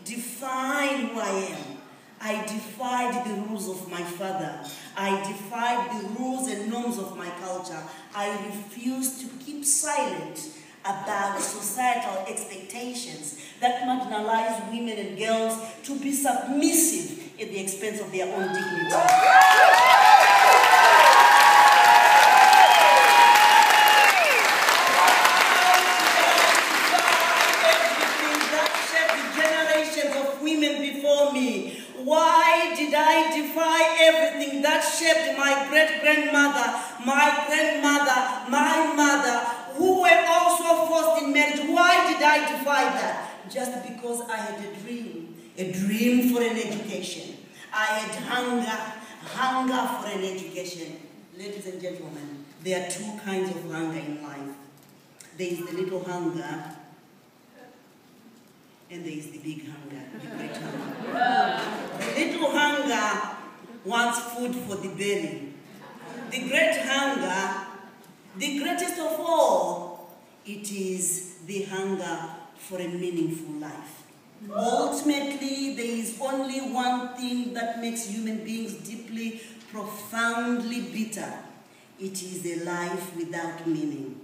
define who I am. I defied the rules of my father. I defied the rules and norms of my culture. I refused to keep silent about societal expectations that marginalize women and girls to be submissive at the expense of their own dignity. Before me. Why did I defy everything that shaped my great-grandmother, my grandmother, my mother, who were also forced in marriage? Why did I defy that? Just because I had a dream for an education. I had hunger for an education. Ladies and gentlemen, there are two kinds of hunger in life. There is the little hunger, and there is the big hunger, the great hunger. The little hunger wants food for the belly. The great hunger, the greatest of all, it is the hunger for a meaningful life. Ultimately, there is only one thing that makes human beings deeply, profoundly bitter. It is a life without meaning.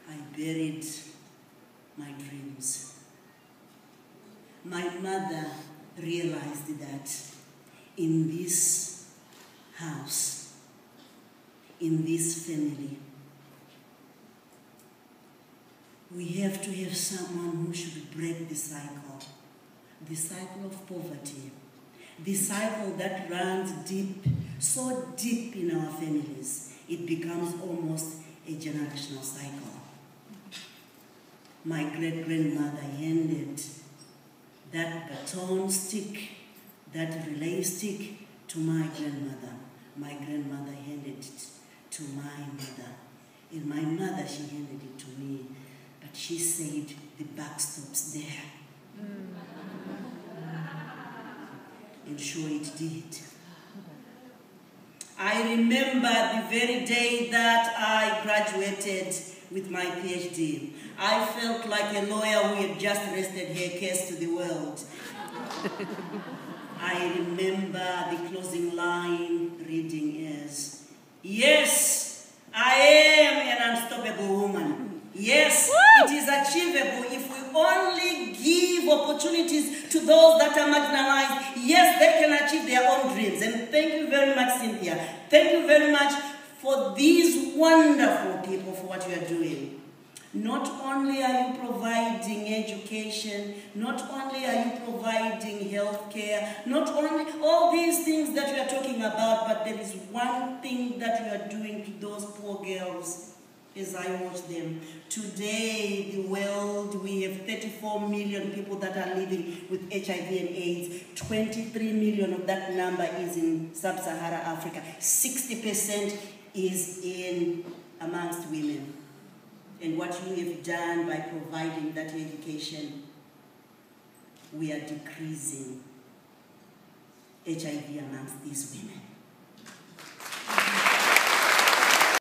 I buried my dreams. My mother realized that in this house, in this family, we have to have someone who should break the cycle of poverty, the cycle that runs deep, so deep in our families, it becomes almost a generational cycle. My great-grandmother handed that baton stick, that relay stick to my grandmother. My grandmother handed it to my mother. And my mother, she handed it to me. But she said, the buck stops there. And sure it did. I remember the very day that I graduated with my PhD. I felt like a lawyer who had just rested her case to the world. I remember the closing line reading as, yes, I am an unstoppable woman. Yes, it is achievable if we only give opportunities to those that are marginalized. Yes, they can achieve their own dreams. And thank you very much, Cynthia. Thank you very much for these wonderful people for what you are doing. Not only are you providing education, not only are you providing health care, not only all these things that we are talking about, but there is one thing that you are doing to those poor girls as I watch them. Today, the world, we have 34 million people that are living with HIV and AIDS. 23 million of that number is in sub-Saharan Africa. 60% is amongst women. And what you have done by providing that education, we are decreasing HIV amongst these women.